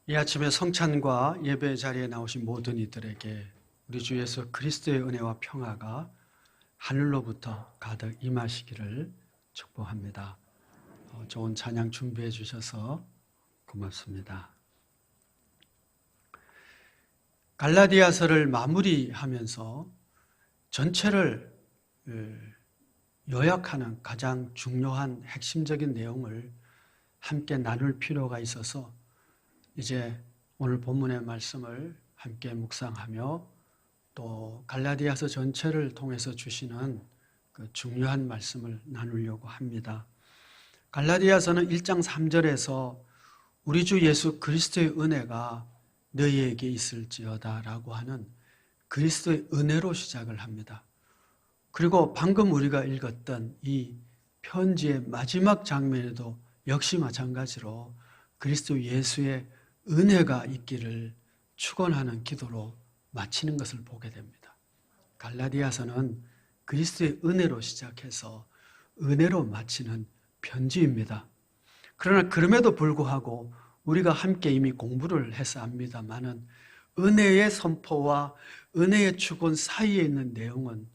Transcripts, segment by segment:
이 아침에 성찬과 예배 자리에 나오신 모든 이들에게 우리 주 예수 그리스도의 은혜와 평화가 하늘로부터 가득 임하시기를 축복합니다. 좋은 찬양 준비해 주셔서 고맙습니다. 갈라디아서를 마무리하면서 전체를 요약하는 가장 중요한 핵심적인 내용을 함께 나눌 필요가 있어서 이제 오늘 본문의 말씀을 함께 묵상하며 또 갈라디아서 전체를 통해서 주시는 그 중요한 말씀을 나누려고 합니다. 갈라디아서는 1장 3절에서 우리 주 예수 그리스도의 은혜가 너희에게 있을지어다 라고 하는 그리스도의 은혜로 시작을 합니다. 그리고 방금 우리가 읽었던 이 편지의 마지막 장면에도 역시 마찬가지로 그리스도 예수의 은혜가 있기를 축원하는 기도로 마치는 것을 보게 됩니다. 갈라디아서는 그리스도의 은혜로 시작해서 은혜로 마치는 편지입니다. 그러나 그럼에도 불구하고 우리가 함께 이미 공부를 해서 압니다마는 은혜의 선포와 은혜의 축원 사이에 있는 내용은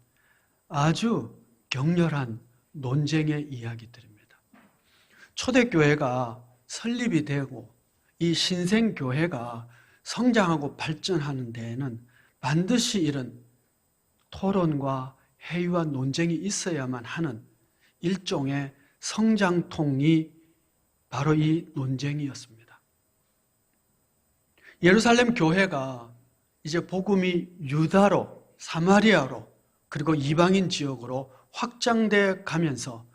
아주 격렬한 논쟁의 이야기들입니다. 초대교회가 설립이 되고 이 신생교회가 성장하고 발전하는 데에는 반드시 이런 토론과 회의와 논쟁이 있어야만 하는 일종의 성장통이 바로 이 논쟁이었습니다. 예루살렘 교회가 이제 복음이 유다로, 사마리아로, 그리고 이방인 지역으로 확장돼 가면서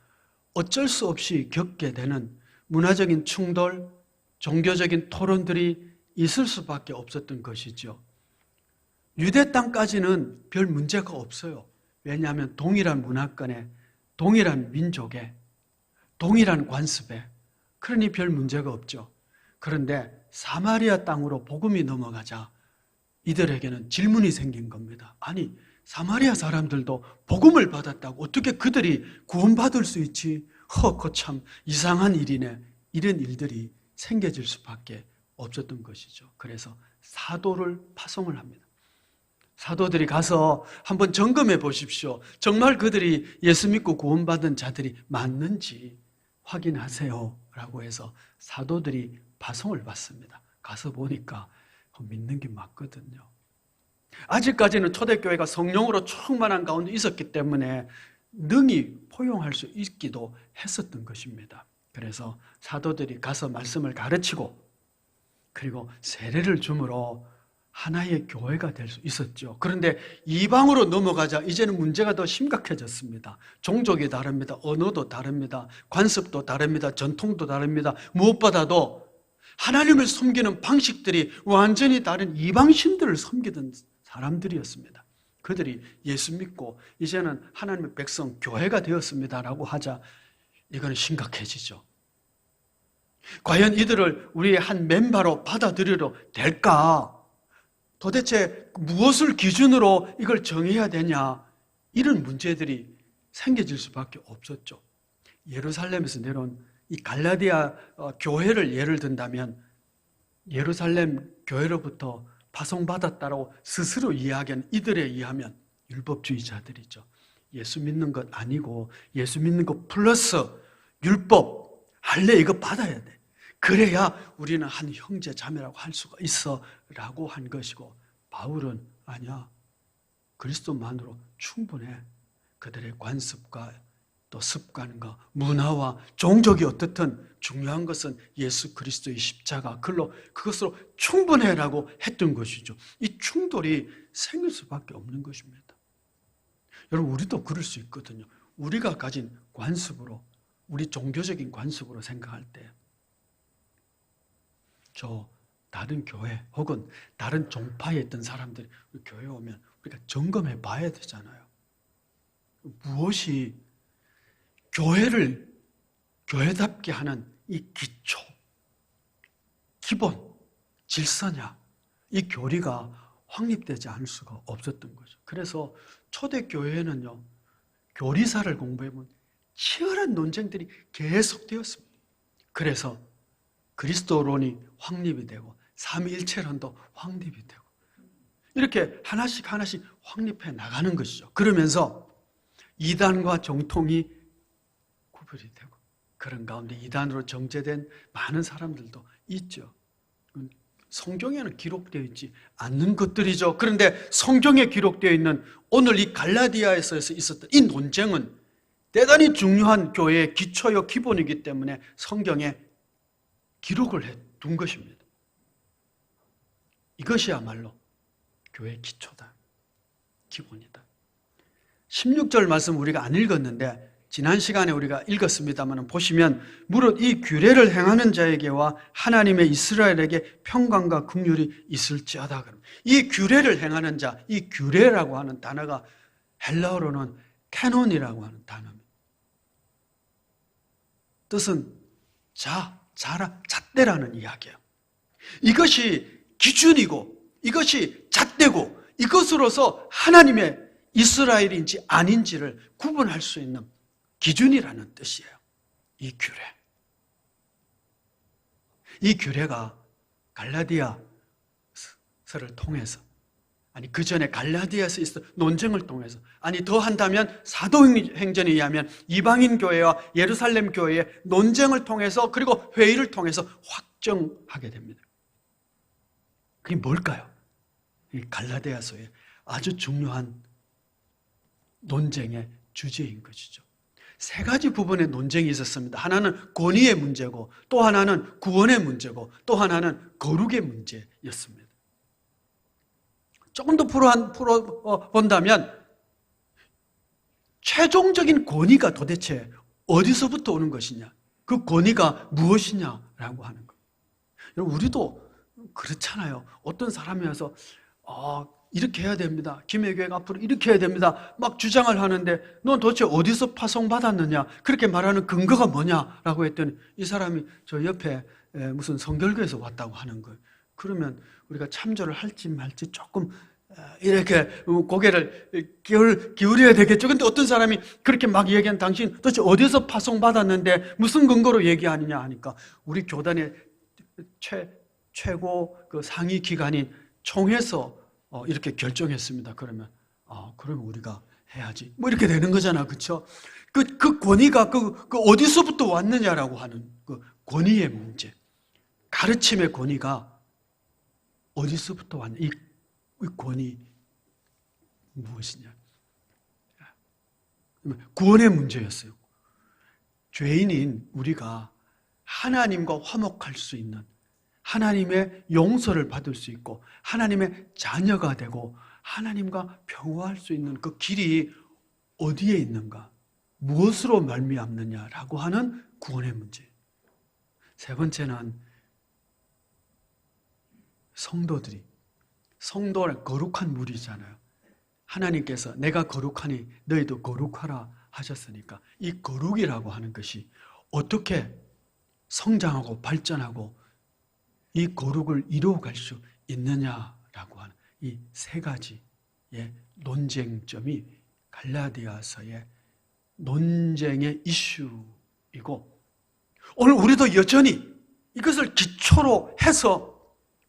어쩔 수 없이 겪게 되는 문화적인 충돌, 종교적인 토론들이 있을 수밖에 없었던 것이죠. 유대 땅까지는 별 문제가 없어요. 왜냐하면 동일한 문화권에, 동일한 민족에, 동일한 관습에, 그러니 별 문제가 없죠. 그런데 사마리아 땅으로 복음이 넘어가자 이들에게는 질문이 생긴 겁니다. 아니, 사마리아 사람들도 복음을 받았다고 어떻게 그들이 구원받을 수 있지? 그거 참 이상한 일이네. 이런 일들이 생겨질 수밖에 없었던 것이죠. 그래서 사도를 파송을 합니다. 사도들이 가서 한번 점검해 보십시오. 정말 그들이 예수 믿고 구원받은 자들이 맞는지 확인하세요 라고 해서 사도들이 파송을 받습니다. 가서 보니까 믿는 게 맞거든요. 아직까지는 초대교회가 성령으로 충만한 가운데 있었기 때문에 능히 포용할 수 있기도 했었던 것입니다. 그래서 사도들이 가서 말씀을 가르치고 그리고 세례를 줌으로 하나의 교회가 될 수 있었죠. 그런데 이방으로 넘어가자 이제는 문제가 더 심각해졌습니다. 종족이 다릅니다. 언어도 다릅니다. 관습도 다릅니다. 전통도 다릅니다. 무엇보다도 하나님을 섬기는 방식들이 완전히 다른 이방신들을 섬기던 사람들이었습니다. 그들이 예수 믿고 이제는 하나님의 백성 교회가 되었습니다라고 하자 이거는 심각해지죠. 과연 이들을 우리의 한 멤버로 받아들여도 될까? 도대체 무엇을 기준으로 이걸 정해야 되냐? 이런 문제들이 생겨질 수밖에 없었죠. 예루살렘에서 내려온 이 갈라디아 교회를 예를 든다면 예루살렘 교회로부터 파송받았다고 스스로 이야기한 이들에 의하면 율법주의자들이죠. 예수 믿는 것 아니고 예수 믿는 것 플러스 율법, 할례 이거 받아야 돼. 그래야 우리는 한 형제 자매라고 할 수가 있어 라고 한 것이고 바울은 아니야. 그리스도만으로 충분해. 그들의 관습과 또 습관과 문화와 종족이 어떻든 중요한 것은 예수 그리스도의 십자가 그것으로 충분해라고 했던 것이죠. 이 충돌이 생길 수밖에 없는 것입니다. 여러분 우리도 그럴 수 있거든요. 우리가 가진 관습으로 우리 종교적인 관습으로 생각할 때 저 다른 교회 혹은 다른 종파에 있던 사람들이 우리 교회에 오면 우리가 점검해 봐야 되잖아요. 무엇이 교회를 교회답게 하는 이 기초, 기본, 질서냐, 이 교리가 확립되지 않을 수가 없었던 거죠. 그래서 초대교회에는요, 교리사를 공부해보면 치열한 논쟁들이 계속되었습니다. 그래서 그리스도론이 확립이 되고 삼위일체론도 확립이 되고 이렇게 하나씩 확립해 나가는 것이죠. 그러면서 이단과 정통이 구별이 되고 그런 가운데 이단으로 정죄된 많은 사람들도 있죠. 성경에는 기록되어 있지 않는 것들이죠. 그런데 성경에 기록되어 있는 오늘 이 갈라디아에서 있었던 이 논쟁은 대단히 중요한 교회의 기초요 기본이기 때문에 성경에 기록을 해둔 것입니다. 이것이야말로 교회의 기초다, 기본이다. 16절 말씀 우리가 안 읽었는데 지난 시간에 우리가 읽었습니다만 보시면 무릇 이 규례를 행하는 자에게와 하나님의 이스라엘에게 평강과 긍휼이 있을지어다. 이 규례를 행하는 자, 이 규례라고 하는 단어가 헬라어로는 캐논이라고 하는 단어입니다. 뜻은 잣대라는 이야기예요. 이것이 기준이고 이것이 잣대고 이것으로서 하나님의 이스라엘인지 아닌지를 구분할 수 있는 기준이라는 뜻이에요. 이 규례. 이 규례가 갈라디아서를 통해서 그 전에 갈라디아에서 있었던 논쟁을 통해서 더한다면 사도행전에 의하면 이방인 교회와 예루살렘 교회의 논쟁을 통해서 그리고 회의를 통해서 확정하게 됩니다. 그게 뭘까요? 이 갈라디아서의 아주 중요한 논쟁의 주제인 것이죠. 세 가지 부분의 논쟁이 있었습니다. 하나는 권위의 문제고 또 하나는 구원의 문제고 또 하나는 거룩의 문제였습니다. 조금 더 풀어본다면 최종적인 권위가 도대체 어디서부터 오는 것이냐, 그 권위가 무엇이냐라고 하는 거예요. 우리도 그렇잖아요. 어떤 사람이 와서 이렇게 해야 됩니다. 김해교회가 앞으로 이렇게 해야 됩니다. 막 주장을 하는데 넌 도대체 어디서 파송받았느냐? 그렇게 말하는 근거가 뭐냐라고 했더니 이 사람이 저 옆에 무슨 성결교에서 왔다고 하는 거예요. 그러면 우리가 참조를 할지 말지 조금 이렇게 고개를 기울여야 되겠죠. 근데 어떤 사람이 그렇게 막 얘기한 당신 도대체 어디서 파송받았는데 무슨 근거로 얘기하느냐 하니까 우리 교단의 최고 그 상위 기관인 총회에서 이렇게 결정했습니다. 그러면 우리가 해야지. 뭐 이렇게 되는 거잖아, 그렇죠? 그 권위가 그 어디서부터 왔느냐라고 하는 그 권위의 문제, 가르침의 권위가 어디서부터 왔냐? 이 권위 무엇이냐? 구원의 문제였어요. 죄인인 우리가 하나님과 화목할 수 있는, 하나님의 용서를 받을 수 있고 하나님의 자녀가 되고 하나님과 평화할 수 있는 그 길이 어디에 있는가? 무엇으로 말미암느냐라고 하는 구원의 문제. 세 번째는 성도는 거룩한 무리잖아요. 하나님께서 내가 거룩하니 너희도 거룩하라 하셨으니까 이 거룩이라고 하는 것이 어떻게 성장하고 발전하고 이 거룩을 이루어갈 수 있느냐라고 하는 이 세 가지의 논쟁점이 갈라디아서의 논쟁의 이슈이고 오늘 우리도 여전히 이것을 기초로 해서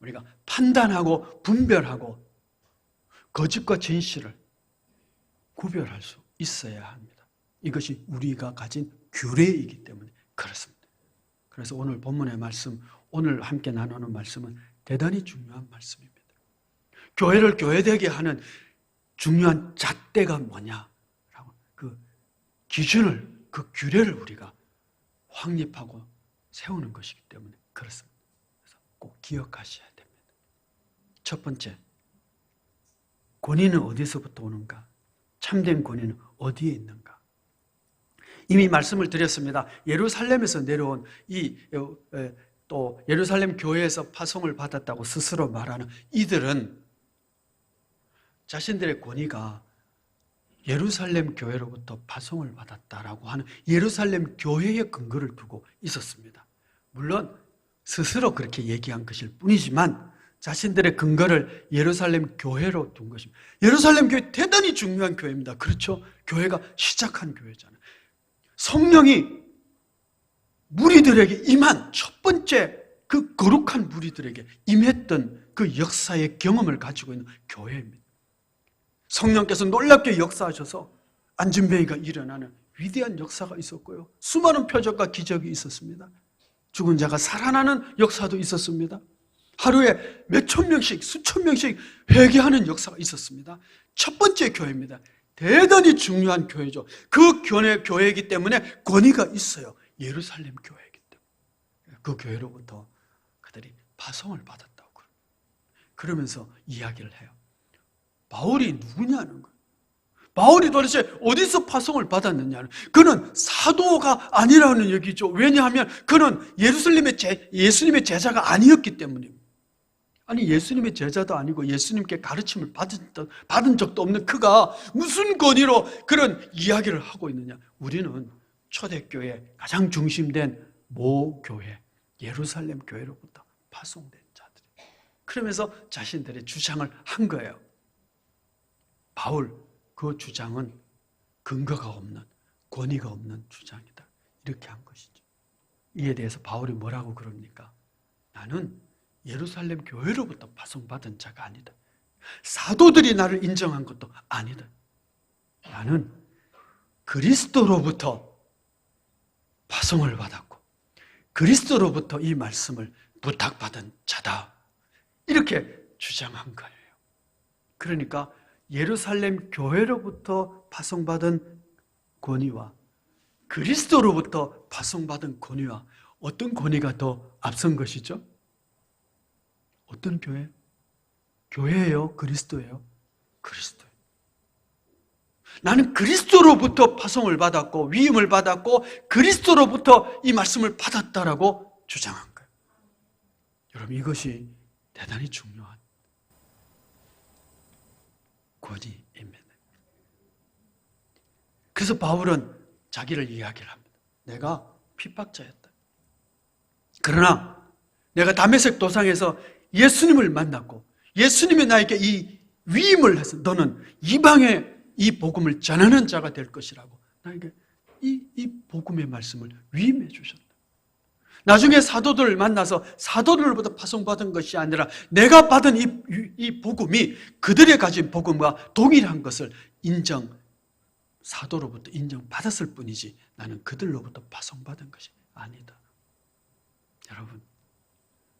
우리가 판단하고 분별하고 거짓과 진실을 구별할 수 있어야 합니다. 이것이 우리가 가진 규례이기 때문에 그렇습니다. 그래서 오늘 본문의 말씀, 오늘 함께 나누는 말씀은 대단히 중요한 말씀입니다. 교회를 교회되게 하는 중요한 잣대가 뭐냐라고 그 기준을, 그 규례를 우리가 확립하고 세우는 것이기 때문에 그렇습니다. 그래서 꼭 기억하셔야 됩니다. 첫 번째, 권위는 어디서부터 오는가? 참된 권위는 어디에 있는가? 이미 말씀을 드렸습니다. 예루살렘에서 내려온 또 예루살렘 교회에서 파송을 받았다고 스스로 말하는 이들은 자신들의 권위가 예루살렘 교회로부터 파송을 받았다라고 하는 예루살렘 교회의 근거를 두고 있었습니다. 물론 스스로 그렇게 얘기한 것일 뿐이지만 자신들의 근거를 예루살렘 교회로 둔 것입니다. 예루살렘 교회 대단히 중요한 교회입니다. 그렇죠? 교회가 시작한 교회잖아요. 성령이 무리들에게 임한 첫 번째 그 거룩한 무리들에게 임했던 그 역사의 경험을 가지고 있는 교회입니다. 성령께서 놀랍게 역사하셔서 안진뱅이가 일어나는 위대한 역사가 있었고요. 수많은 표적과 기적이 있었습니다. 죽은 자가 살아나는 역사도 있었습니다. 하루에 몇천 명씩, 수천 명씩 회개하는 역사가 있었습니다. 첫 번째 교회입니다. 대단히 중요한 교회죠. 그 교회이기 때문에 권위가 있어요. 예루살렘 교회이기 때문에. 그 교회로부터 그들이 파송을 받았다고. 그러면서 이야기를 해요. 바울이 누구냐는 거예요. 바울이 도대체 어디서 파송을 받았느냐는, 그는 사도가 아니라는 얘기죠. 왜냐하면 그는 예수님의 제자가 아니었기 때문입니다. 아니, 예수님의 제자도 아니고 예수님께 가르침을 받은 적도 없는 그가 무슨 권위로 그런 이야기를 하고 있느냐. 우리는 초대교회 가장 중심된 모교회, 예루살렘 교회로부터 파송된 자들. 그러면서 자신들의 주장을 한 거예요. 바울, 그 주장은 근거가 없는, 권위가 없는 주장이다. 이렇게 한 것이죠. 이에 대해서 바울이 뭐라고 그럽니까? 나는 예루살렘 교회로부터 파송받은 자가 아니다. 사도들이 나를 인정한 것도 아니다. 나는 그리스도로부터 파송을 받았고 그리스도로부터 이 말씀을 부탁받은 자다. 이렇게 주장한 거예요. 그러니까 예루살렘 교회로부터 파송받은 권위와 그리스도로부터 파송받은 권위와 어떤 권위가 더 앞선 것이죠? 어떤 교회? 교회예요? 그리스도예요? 그리스도예요. 나는 그리스도로부터 파송을 받았고 위임을 받았고 그리스도로부터 이 말씀을 받았다라고 주장한 거예요. 여러분, 이것이 대단히 중요한 권위입니다. 그래서 바울은 자기를 이야기를 합니다. 내가 핍박자였다. 그러나 내가 다메섹 도상에서 예수님을 만났고 예수님이 나에게 이 위임을 해서 너는 이방에 이 복음을 전하는 자가 될 것이라고 나에게 이 복음의 말씀을 위임해 주셨다. 나중에 사도들을 만나서 사도들로부터 파송받은 것이 아니라 내가 받은 이 복음이 그들이 가진 복음과 동일한 것을 사도로부터 인정받았을 뿐이지 나는 그들로부터 파송받은 것이 아니다. 여러분,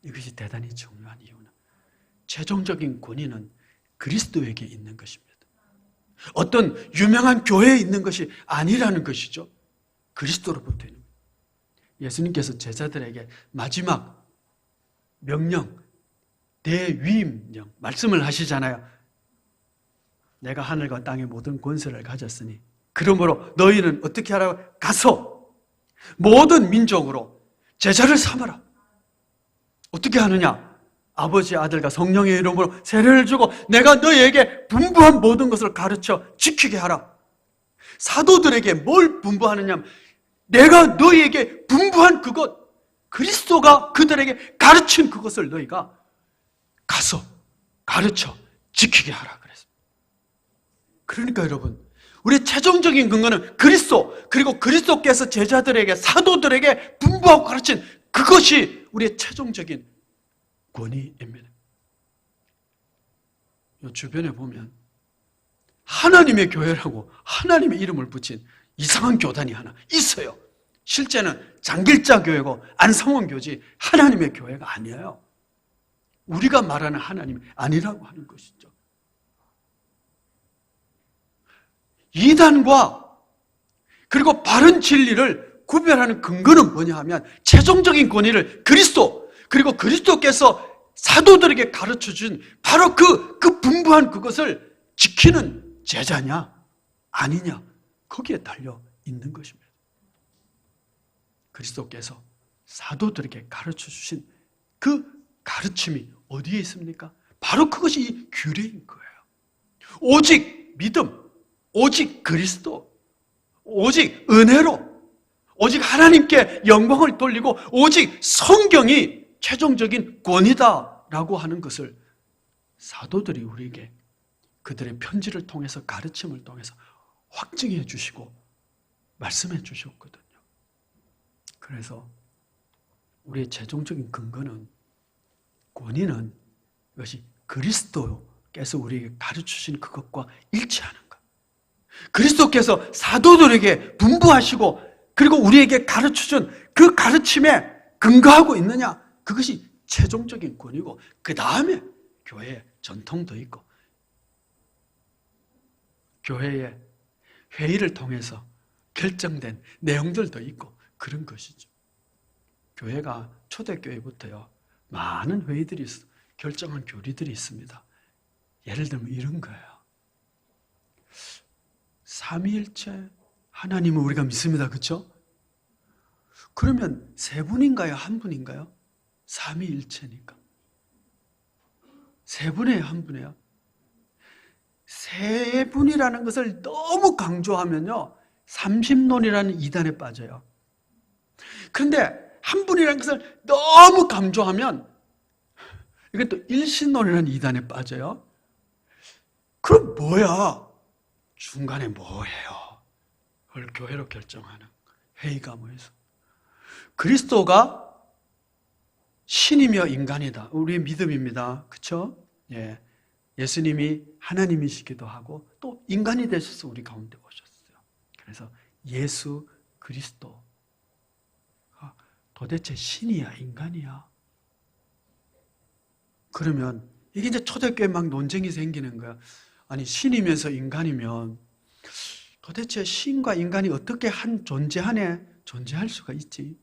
이것이 대단히 중요한 이유는 최종적인 권위는 그리스도에게 있는 것입니다. 어떤 유명한 교회에 있는 것이 아니라는 것이죠. 그리스도로부터 있는 것입니다. 예수님께서 제자들에게 마지막 명령, 대위임령 말씀을 하시잖아요. 내가 하늘과 땅의 모든 권세를 가졌으니 그러므로 너희는 어떻게 하라고? 가서 모든 민족으로 제자를 삼아라. 어떻게 하느냐? 아버지, 아들과 성령의 이름으로 세례를 주고 내가 너희에게 분부한 모든 것을 가르쳐 지키게 하라. 사도들에게 뭘 분부하느냐? 내가 너희에게 분부한 그것, 그리스도가 그들에게 가르친 그것을 너희가 가서 가르쳐 지키게 하라 그랬습니다. 그러니까 여러분, 우리의 최종적인 근거는 그리스도, 그리고 그리스도께서 제자들에게, 사도들에게 분부하고 가르친 그것이 우리의 최종적인 권위입니다. 이 주변에 보면 하나님의 교회라고 하나님의 이름을 붙인 이상한 교단이 하나 있어요. 실제는 장길자 교회고 안성원 교지 하나님의 교회가 아니에요. 우리가 말하는 하나님이 아니라고 하는 것이죠. 이단과 그리고 바른 진리를 구별하는 근거는 뭐냐 하면 최종적인 권위를 그리스도, 그리고 그리스도께서 사도들에게 가르쳐준 바로 그 분부한 그것을 지키는 제자냐 아니냐, 거기에 달려 있는 것입니다. 그리스도께서 사도들에게 가르쳐주신 그 가르침이 어디에 있습니까? 바로 그것이 이 규례인 거예요. 오직 믿음, 오직 그리스도, 오직 은혜로, 오직 하나님께 영광을 돌리고 오직 성경이 최종적인 권위다라고 하는 것을 사도들이 우리에게 그들의 편지를 통해서, 가르침을 통해서 확증해 주시고 말씀해 주셨거든요. 그래서 우리의 최종적인 근거는, 권위는 이것이 그리스도께서 우리에게 가르치신 그것과 일치하는 것. 그리스도께서 사도들에게 분부하시고 그리고 우리에게 가르쳐준 그 가르침에 근거하고 있느냐, 그것이 최종적인 권위고, 그 다음에 교회의 전통도 있고 교회의 회의를 통해서 결정된 내용들도 있고 그런 것이죠. 교회가 초대교회부터요, 많은 회의들이 있어, 결정한 교리들이 있습니다. 예를 들면 이런 거예요. 삼위일체 하나님을 우리가 믿습니다. 그렇죠? 그러면 세 분인가요? 한 분인가요? 삼위일체니까. 세 분이에요? 한 분이에요? 세 분이라는 것을 너무 강조하면요, 삼신론이라는 이단에 빠져요. 그런데 한 분이라는 것을 너무 강조하면 이건 또 일신론이라는 이단에 빠져요. 그럼 뭐야? 중간에 뭐예요? 그걸 교회로 결정하는 회의가 모여서. 그리스도가 신이며 인간이다. 우리의 믿음입니다. 그렇죠? 예. 예수님이 하나님이시기도 하고 또 인간이 되셔서 우리 가운데 오셨어요. 그래서 예수 그리스도 도대체 신이야 인간이야? 그러면 이게 이제 초대교회 막 논쟁이 생기는 거야. 아니, 신이면서 인간이면 도대체 신과 인간이 어떻게 한 존재 안에 존재할 수가 있지?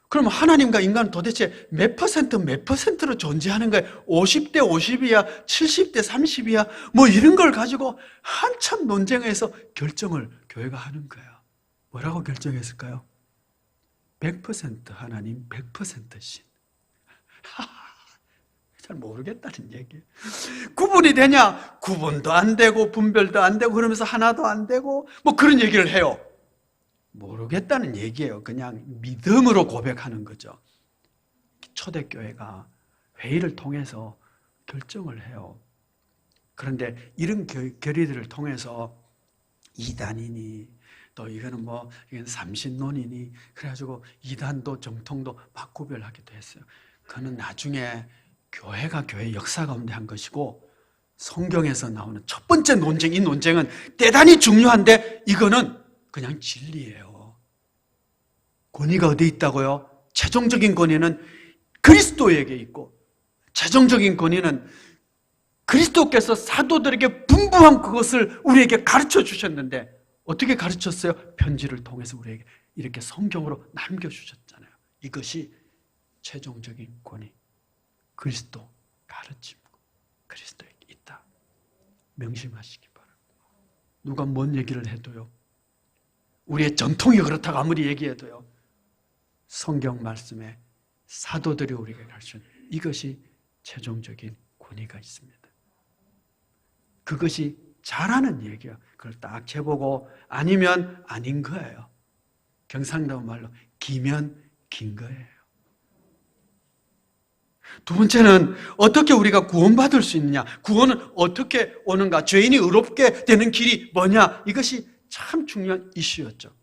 그럼 하나님과 인간은 도대체 몇 퍼센트로 존재하는 거야? 50대 50이야? 70대 30이야? 뭐 이런 걸 가지고 한참 논쟁해서 결정을 교회가 하는 거야. 뭐라고 결정했을까요? 100% 하나님, 100% 신. 잘 모르겠다는 얘기예요. 구분이 되냐? 구분도 안 되고 분별도 안 되고 그러면서 하나도 안 되고 뭐 그런 얘기를 해요. 모르겠다는 얘기예요. 그냥 믿음으로 고백하는 거죠. 초대교회가 회의를 통해서 결정을 해요. 그런데 이런 결의들을 통해서 이단이니 또 이거는 뭐 이건 삼신론이니 그래가지고 이단도 정통도 막 구별하기도 했어요. 그거는 나중에 교회가 교회 역사 가운데 한 것이고, 성경에서 나오는 첫 번째 논쟁, 이 논쟁은 대단히 중요한데 이거는 그냥 진리예요. 권위가 어디 있다고요? 최종적인 권위는 그리스도에게 있고, 최종적인 권위는 그리스도께서 사도들에게 분부한 그것을 우리에게 가르쳐 주셨는데, 어떻게 가르쳤어요? 편지를 통해서 우리에게 이렇게 성경으로 남겨주셨잖아요. 이것이 최종적인 권위, 그리스도 가르침, 그리스도에게 있다. 명심하시기 바랍니다. 누가 뭔 얘기를 해도요, 우리의 전통이 그렇다고 아무리 얘기해도요, 성경 말씀에 사도들이 우리에게 가르친 이것이 최종적인 권위가 있습니다. 그것이 잘하는 얘기야. 그걸 딱 재보고 아니면 아닌 거예요. 경상도 말로 기면 긴 거예요. 두 번째는 어떻게 우리가 구원받을 수 있느냐, 구원은 어떻게 오는가, 죄인이 의롭게 되는 길이 뭐냐, 이것이 참 중요한 이슈였죠.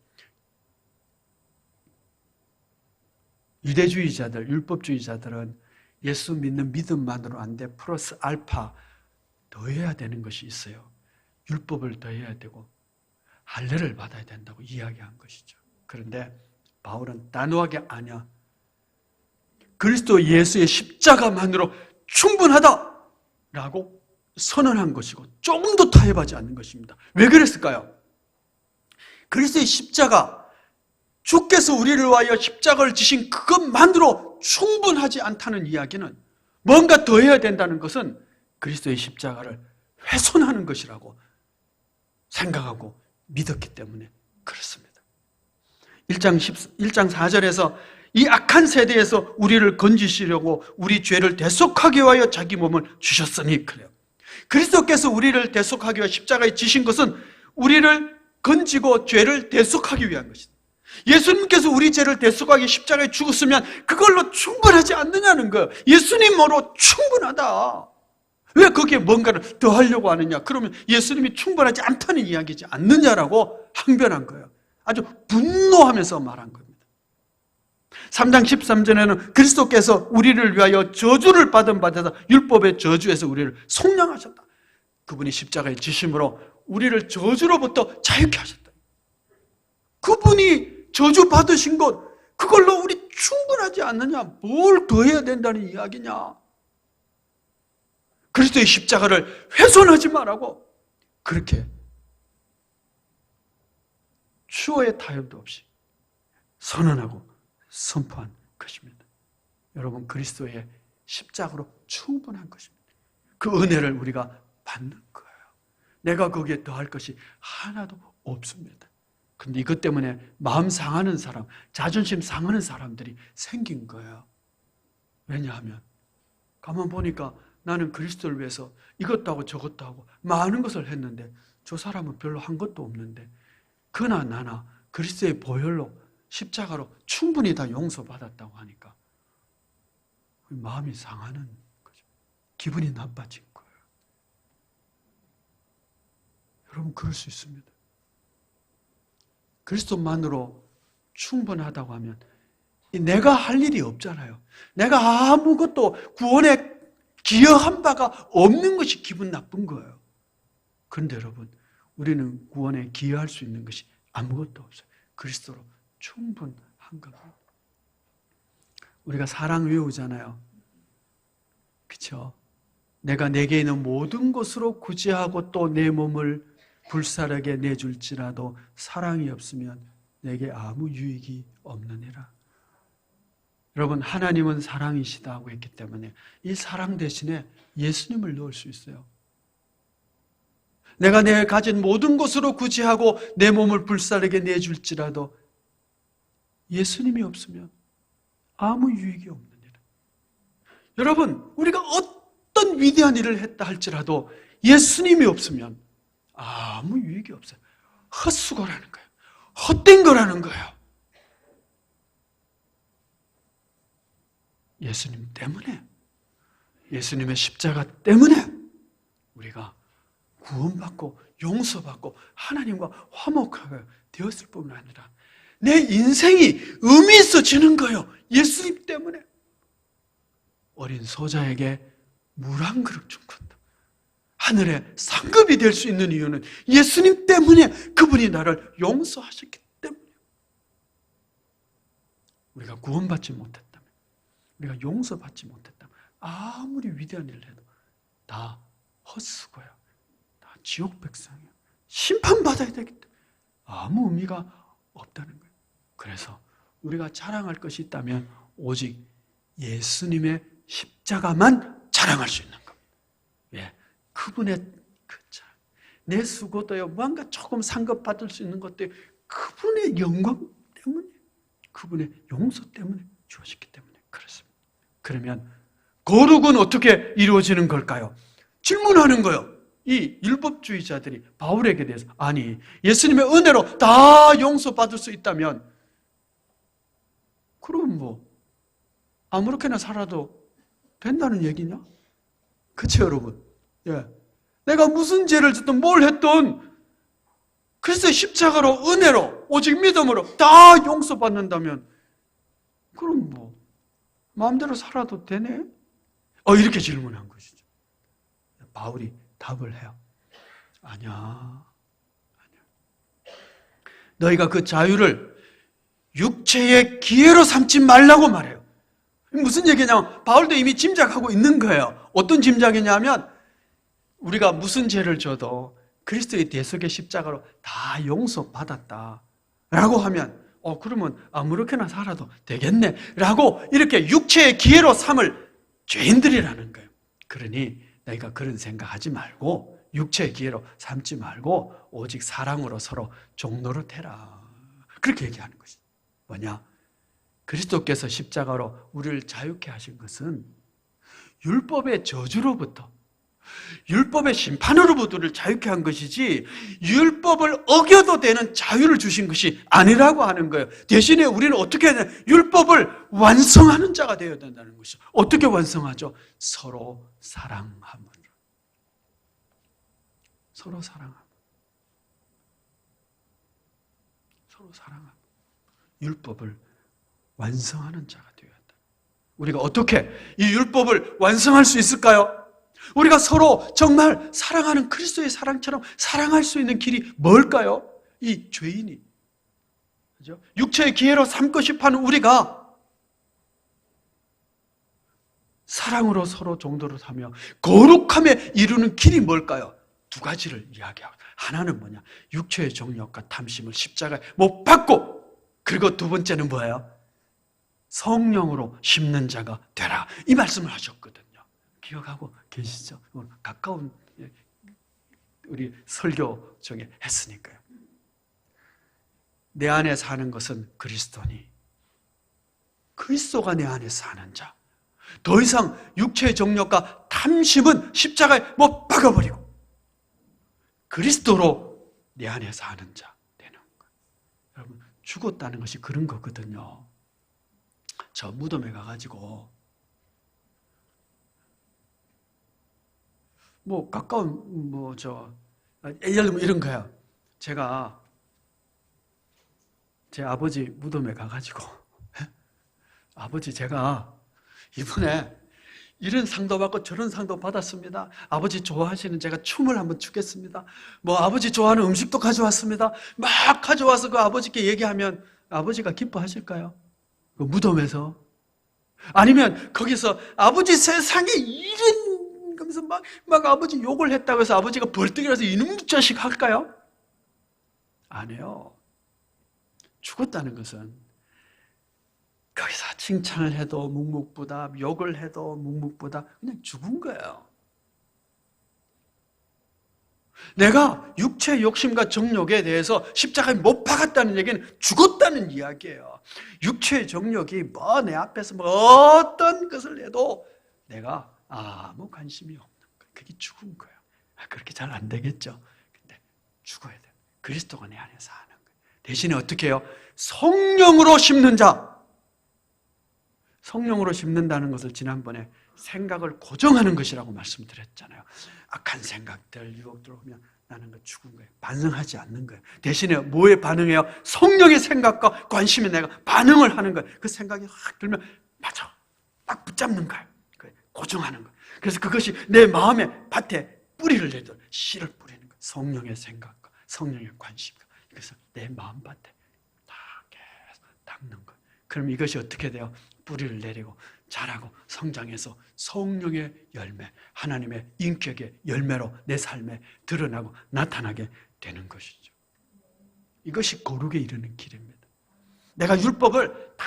유대주의자들, 율법주의자들은 예수 믿는 믿음만으로 안 돼, 플러스 알파 더해야 되는 것이 있어요. 율법을 더해야 되고 할례를 받아야 된다고 이야기한 것이죠. 그런데 바울은 단호하게 아니야, 그리스도 예수의 십자가만으로 충분하다라고 선언한 것이고 조금도 타협하지 않는 것입니다. 왜 그랬을까요? 그리스도의 십자가, 주께서 우리를 위하여 십자가를 지신 그것만으로 충분하지 않다는 이야기는 뭔가 더 해야 된다는 것은 그리스도의 십자가를 훼손하는 것이라고 생각하고 믿었기 때문에 그렇습니다. 1장 4절에서 이 악한 세대에서 우리를 건지시려고 우리 죄를 대속하기 위하여 자기 몸을 주셨으니, 그래요. 그리스도께서 우리를 대속하기 위하여 십자가에 지신 것은 우리를 건지고 죄를 대속하기 위한 것이다. 예수님께서 우리 죄를 대속하기 십자가에 죽었으면 그걸로 충분하지 않느냐는 거예요. 예수님으로 충분하다. 왜 거기에 뭔가를 더 하려고 하느냐? 그러면 예수님이 충분하지 않다는 이야기지 않느냐라고 항변한 거예요. 아주 분노하면서 말한 겁니다. 3장 13절에는 그리스도께서 우리를 위하여 저주를 받은 바에서 율법의 저주에서 우리를 속량하셨다. 그분이 십자가에 지심으로 우리를 저주로부터 자유케 하셨다. 그분이 저주 받으신 것, 그걸로 우리 충분하지 않느냐? 뭘 더 해야 된다는 이야기냐? 그리스도의 십자가를 훼손하지 말라고 그렇게 추호의 타협도 없이 선언하고 선포한 것입니다. 여러분, 그리스도의 십자가로 충분한 것입니다. 그 은혜를 우리가 받는 거예요. 내가 거기에 더할 것이 하나도 없습니다. 근데 이것 때문에 마음 상하는 사람, 자존심 상하는 사람들이 생긴 거예요. 왜냐하면 가만 보니까 나는 그리스도를 위해서 이것도 하고 저것도 하고 많은 것을 했는데 저 사람은 별로 한 것도 없는데 그나 나나 그리스도의 보혈로 십자가로 충분히 다 용서받았다고 하니까 마음이 상하는 거죠. 기분이 나빠진 거예요. 여러분, 그럴 수 있습니다. 그리스도만으로 충분하다고 하면 내가 할 일이 없잖아요. 내가 아무것도 구원에 기여한 바가 없는 것이 기분 나쁜 거예요. 그런데 여러분, 우리는 구원에 기여할 수 있는 것이 아무것도 없어요. 그리스도로 충분한 겁니다. 우리가 사랑 외우잖아요. 그렇죠? 내가 내게 있는 모든 것으로 구제하고 또 내 몸을 불사르게 내줄지라도 사랑이 없으면 내게 아무 유익이 없느니라. 여러분, 하나님은 사랑이시다 하고 했기 때문에 이 사랑 대신에 예수님을 넣을 수 있어요. 내가 내 가진 모든 것으로 구제하고 내 몸을 불사르게 내줄지라도 예수님이 없으면 아무 유익이 없느니라. 여러분, 우리가 어떤 위대한 일을 했다 할지라도 예수님이 없으면 아무 유익이 없어요. 헛수고라는 거예요. 헛된 거라는 거예요. 예수님 때문에, 예수님의 십자가 때문에 우리가 구원받고 용서받고 하나님과 화목하게 되었을 뿐만 아니라 내 인생이 의미 있어지는 거예요. 예수님 때문에. 어린 소자에게 물 한 그릇 준 것도 하늘의 상급이 될 수 있는 이유는 예수님 때문에, 그분이 나를 용서하셨기 때문에. 우리가 구원받지 못했다면, 우리가 용서받지 못했다면 아무리 위대한 일을 해도 다 헛수고야. 다 지옥 백성이야. 심판받아야 되기 때문에 아무 의미가 없다는 거예요. 그래서 우리가 자랑할 것이 있다면 오직 예수님의 십자가만 자랑할 수 있는 겁니다. 예, 그분의 그 자랑. 내 수고도요, 뭔가 조금 상급받을 수 있는 것도 그분의 영광 때문에, 그분의 용서 때문에 주어졌기 때문에 그렇습니다. 그러면 거룩은 어떻게 이루어지는 걸까요? 질문하는 거예요. 이 율법주의자들이 바울에게 대해서, 아니, 예수님의 은혜로 다 용서받을 수 있다면 그럼 뭐 아무렇게나 살아도 된다는 얘기냐? 그렇죠, 여러분? 예. 내가 무슨 죄를 짓든 뭘 했든 그리스도의 십자가로, 은혜로, 오직 믿음으로 다 용서받는다면 그럼 뭐 마음대로 살아도 되네? 이렇게 질문한 것이죠. 바울이 답을 해요. 아니야. 너희가 그 자유를 육체의 기회로 삼지 말라고 말해요. 무슨 얘기냐면 바울도 이미 짐작하고 있는 거예요. 어떤 짐작이냐면 우리가 무슨 죄를 져도 그리스도의 대속의 십자가로 다 용서받았다 라고 하면 그러면 아무렇게나 살아도 되겠네 라고 이렇게 육체의 기회로 삼을 죄인들이라는 거예요. 그러니 너희가 그런 생각하지 말고 육체의 기회로 삼지 말고 오직 사랑으로 서로 종로로 태라. 그렇게 얘기하는 것이죠. 뭐냐? 그리스도께서 십자가로 우리를 자유케 하신 것은 율법의 저주로부터, 율법의 심판으로부터 우리를 자유케 한 것이지 율법을 어겨도 되는 자유를 주신 것이 아니라고 하는 거예요. 대신에 우리는 어떻게 해야 되냐? 율법을 완성하는 자가 되어야 된다는 것이죠. 어떻게 완성하죠? 서로 사랑함으로. 서로 사랑함. 서로 사랑함. 율법을 완성하는 자가 되어야 한다. 우리가 어떻게 이 율법을 완성할 수 있을까요? 우리가 서로 정말 사랑하는 그리스도의 사랑처럼 사랑할 수 있는 길이 뭘까요? 이 죄인이, 그죠? 육체의 기회로 삼고 싶어하는 우리가 사랑으로 서로 정도를 하며 거룩함에 이루는 길이 뭘까요? 두 가지를 이야기하고, 하나는 뭐냐? 육체의 정욕과 탐심을 십자가에 못 박고, 그리고 두 번째는 뭐예요? 성령으로 심는 자가 되라, 이 말씀을 하셨거든요. 기억하고 계시죠? 가까운 우리 설교 중에 했으니까요. 내 안에 사는 것은 그리스도니 그리스도가 내 안에 사는 자. 더 이상 육체의 정욕과 탐심은 십자가에 못 박아버리고 그리스도로 내 안에 사는 자 되는 거예요. 여러분, 죽었다는 것이 그런 거거든요. 저 무덤에 가가지고 뭐 가까운 예를 들면 이런 거야. 제가 제 아버지 무덤에 가가지고 아버지, 제가 이번에 이런 상도 받고 저런 상도 받았습니다. 아버지 좋아하시는 제가 춤을 한번 추겠습니다. 뭐 아버지 좋아하는 음식도 가져왔습니다. 막 가져와서 그 아버지께 얘기하면 아버지가 기뻐하실까요? 그 무덤에서? 아니면 거기서 아버지 세상에 이런 그러면서 막 아버지 욕을 했다고 해서 아버지가 벌떡일어나서 이놈 자식 할까요? 안 해요. 죽었다는 것은 거기서 칭찬을 해도 묵묵부답, 욕을 해도 묵묵부답, 그냥 죽은 거예요. 내가 육체의 욕심과 정욕에 대해서 십자가에 못 박았다는 얘기는 죽었다는 이야기예요. 육체의 정욕이 뭐 내 앞에서 뭐 어떤 것을 해도 내가 아무 관심이 없는 거예요. 그게 죽은 거예요. 그렇게 잘 안 되겠죠. 근데 죽어야 돼요. 그리스도가 내 안에 사는 거예요. 대신에 어떻게 해요? 성령으로 심는 자. 성령으로 심는다는 것을 지난번에 생각을 고정하는 것이라고 말씀드렸잖아요. 악한 생각들, 유혹들 오면 나는 그 죽은 거예요. 반성하지 않는 거예요. 대신에 뭐에 반응해요? 성령의 생각과 관심에 내가 반응을 하는 거예요. 그 생각이 확 들면 맞아, 딱 붙잡는 거예요. 고정하는 거예요. 그래서 그것이 내 마음의 밭에 뿌리를 내도록 씨를 뿌리는 거예요. 성령의 생각과 성령의 관심과. 그래서 내 마음밭에 다 계속 닦는 거예요. 그럼 이것이 어떻게 돼요? 뿌리를 내리고 자라고 성장해서 성령의 열매, 하나님의 인격의 열매로 내 삶에 드러나고 나타나게 되는 것이죠. 이것이 거룩에 이르는 길입니다. 내가 율법을 다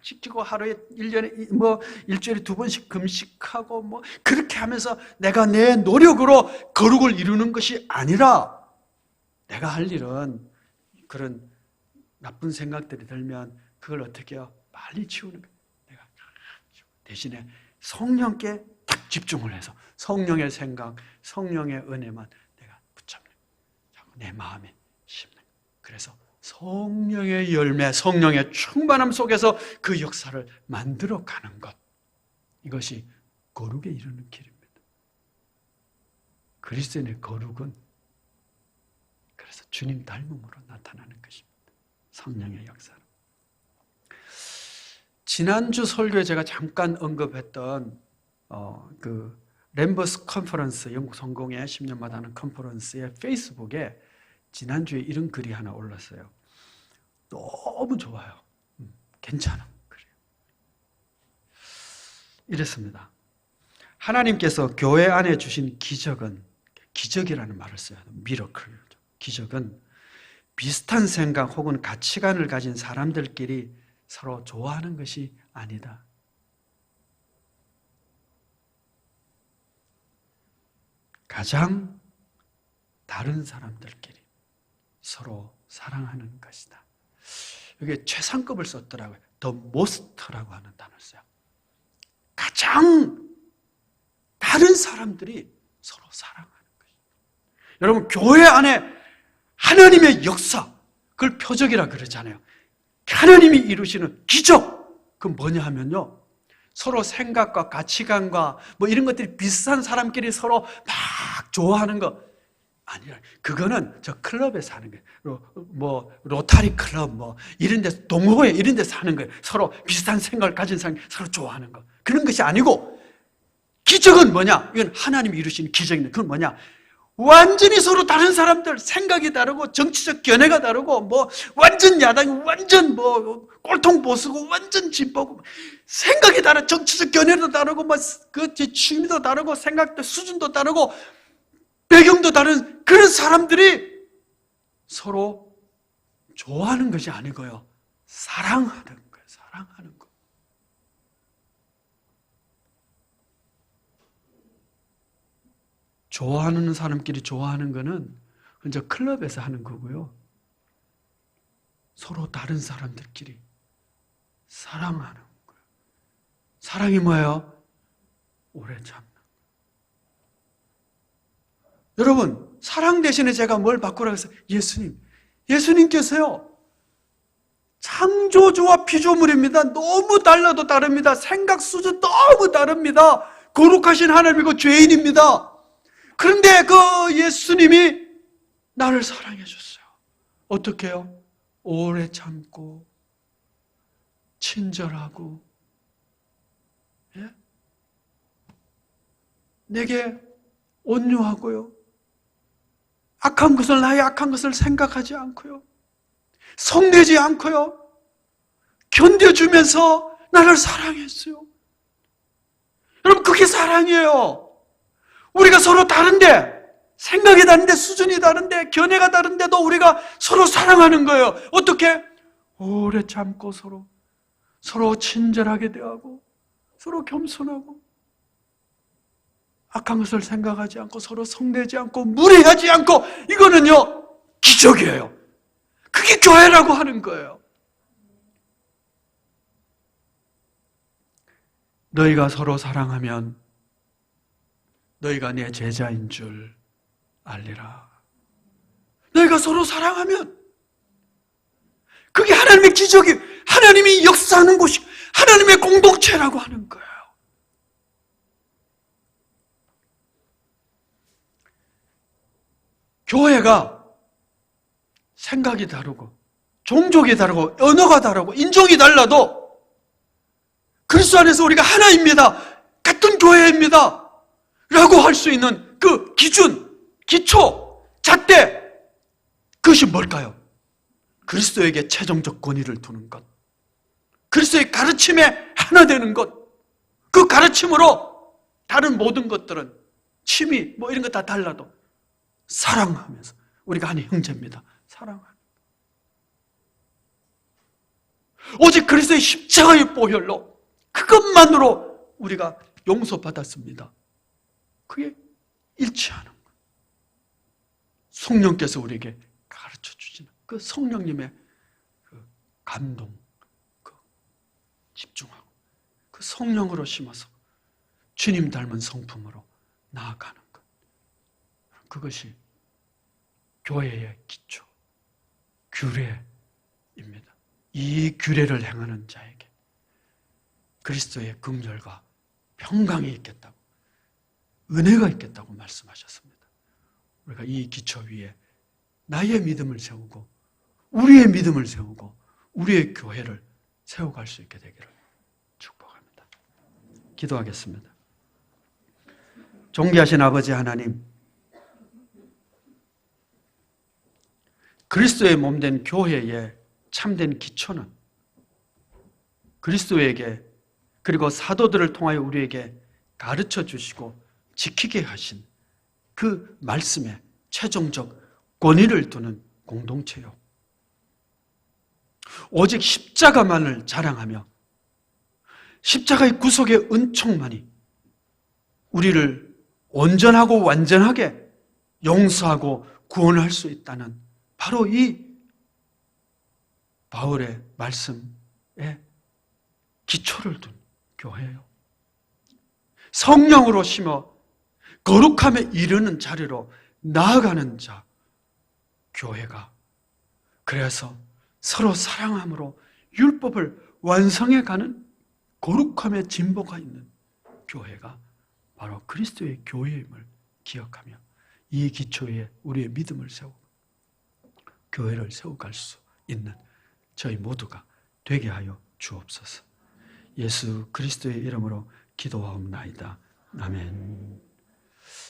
지키고 하루에 1년에 일주일에 2번씩 금식하고 그렇게 하면서 내가 내 노력으로 거룩을 이루는 것이 아니라, 내가 할 일은 그런 나쁜 생각들이 들면 그걸 어떻게 해요? 빨리 치우는 거예요. 내가 대신에 성령께 딱 집중을 해서 성령의 생각, 성령의 은혜만 내가 붙잡는 거예요. 내 마음에 심는 거예요. 그래서 성령의 열매, 성령의 충만함 속에서 그 역사를 만들어가는 것, 이것이 거룩에 이르는 길입니다. 그리스도인의 거룩은 그래서 주님 닮음으로 나타나는 것입니다. 성령의 역사로. 지난주 설교에 제가 잠깐 언급했던 그 램버스 컨퍼런스, 영국 성공회 10년마다 하는 컨퍼런스의 페이스북에 지난주에 이런 글이 하나 올랐어요. 너무 좋아요. 괜찮은 글이에요. 이랬습니다. 하나님께서 교회 안에 주신 기적은, 기적이라는 말을 써요. 미러클. 기적은 비슷한 생각 혹은 가치관을 가진 사람들끼리 서로 좋아하는 것이 아니다. 가장 다른 사람들끼리 서로 사랑하는 것이다. 여기에 최상급을 썼더라고요. The most라고 하는 단어를 써요. 가장 다른 사람들이 서로 사랑하는 것이다. 여러분, 교회 안에 하나님의 역사, 그걸 표적이라 그러잖아요. 하나님이 이루시는 기적, 그건 뭐냐 하면요, 서로 생각과 가치관과 이런 것들이 비슷한 사람끼리 서로 막 좋아하는 거, 아니라 그거는 저 클럽에서 하는 거예요. 뭐 로타리 클럽 뭐 이런 데서 동호회 이런 데서 하는 거예요. 서로 비슷한 생각을 가진 사람이 서로 좋아하는 거. 그런 것이 아니고 기적은 뭐냐? 이건 하나님이 이루신 기적인데 그건 뭐냐? 완전히 서로 다른 사람들 생각이 다르고 정치적 견해가 다르고 뭐 완전 야당 완전 뭐 꼴통 보수고 완전 진보고 생각이 다르고 정치적 견해도 다르고 뭐 그 취미도 다르고 생각도 수준도 다르고 배경도 다른 그런 사람들이 서로 좋아하는 것이 아니고요. 사랑하는 거예요. 사랑하는 거. 좋아하는 사람끼리 좋아하는 거는 이제 클럽에서 하는 거고요. 서로 다른 사람들끼리 사랑하는 거예요. 사랑이 뭐예요? 오래 참는. 여러분, 사랑 대신에 제가 뭘 바꾸라고 해서 예수님께서요. 창조주와 피조물입니다. 너무 달라도 다릅니다. 생각 수준 너무 다릅니다. 거룩하신 하나님이고 죄인입니다. 그런데 그 예수님이 나를 사랑해 줬어요. 어떻게 해요? 오래 참고 친절하고 예? 내게 온유하고요. 나의 악한 것을 생각하지 않고요. 성내지 않고요. 견뎌주면서 나를 사랑했어요. 여러분, 그게 사랑이에요. 우리가 서로 다른데, 생각이 다른데, 수준이 다른데, 견해가 다른데도 우리가 서로 사랑하는 거예요. 어떻게? 오래 참고 서로 친절하게 대하고, 서로 겸손하고, 악한 것을 생각하지 않고, 서로 성내지 않고, 무례하지 않고, 이거는요, 기적이에요. 그게 교회라고 하는 거예요. 너희가 서로 사랑하면 너희가 내 제자인 줄 알리라. 너희가 서로 사랑하면 그게 하나님의 기적이, 하나님이 역사하는 곳이 하나님의 공동체라고 하는 거예요. 교회가 생각이 다르고 종족이 다르고 언어가 다르고 인종이 달라도 그리스도 안에서 우리가 하나입니다. 같은 교회입니다. 라고 할 수 있는 그 기준, 기초, 잣대, 그것이 뭘까요? 그리스도에게 최종적 권위를 두는 것, 그리스도의 가르침에 하나 되는 것, 그 가르침으로 다른 모든 것들은 취미 뭐 이런 거 다 달라도 사랑하면서 우리가 한 형제입니다. 사랑하는 오직 그리스도의 십자가의 보혈로 그것만으로 우리가 용서받았습니다. 그게 일치하는 거예요. 성령께서 우리에게 가르쳐 주시는 그 성령님의 그 감동, 그 집중하고 그 성령으로 심어서 주님 닮은 성품으로 나아가는 것. 그것이 교회의 기초, 규례입니다. 이 규례를 행하는 자에게 그리스도의 긍휼과 평강이 있겠다고, 은혜가 있겠다고 말씀하셨습니다. 우리가 이 기초 위에 나의 믿음을 세우고 우리의 믿음을 세우고 우리의 교회를 세워갈 수 있게 되기를 축복합니다. 기도하겠습니다. 존귀하신 아버지 하나님, 그리스도의 몸된 교회의 참된 기초는 그리스도에게 그리고 사도들을 통하여 우리에게 가르쳐 주시고 지키게 하신 그 말씀에 최종적 권위를 두는 공동체요. 오직 십자가만을 자랑하며 십자가의 구속의 은총만이 우리를 온전하고 완전하게 용서하고 구원할 수 있다는 바로 이 바울의 말씀에 기초를 둔 교회예요. 성령으로 심어 거룩함에 이르는 자리로 나아가는 자, 교회가. 그래서 서로 사랑함으로 율법을 완성해가는 거룩함의 진보가 있는 교회가 바로 그리스도의 교회임을 기억하며 이 기초에 우리의 믿음을 세우고 교회를 세워갈 수 있는 저희 모두가 되게 하여 주옵소서. 예수 그리스도의 이름으로 기도하옵나이다. 아멘.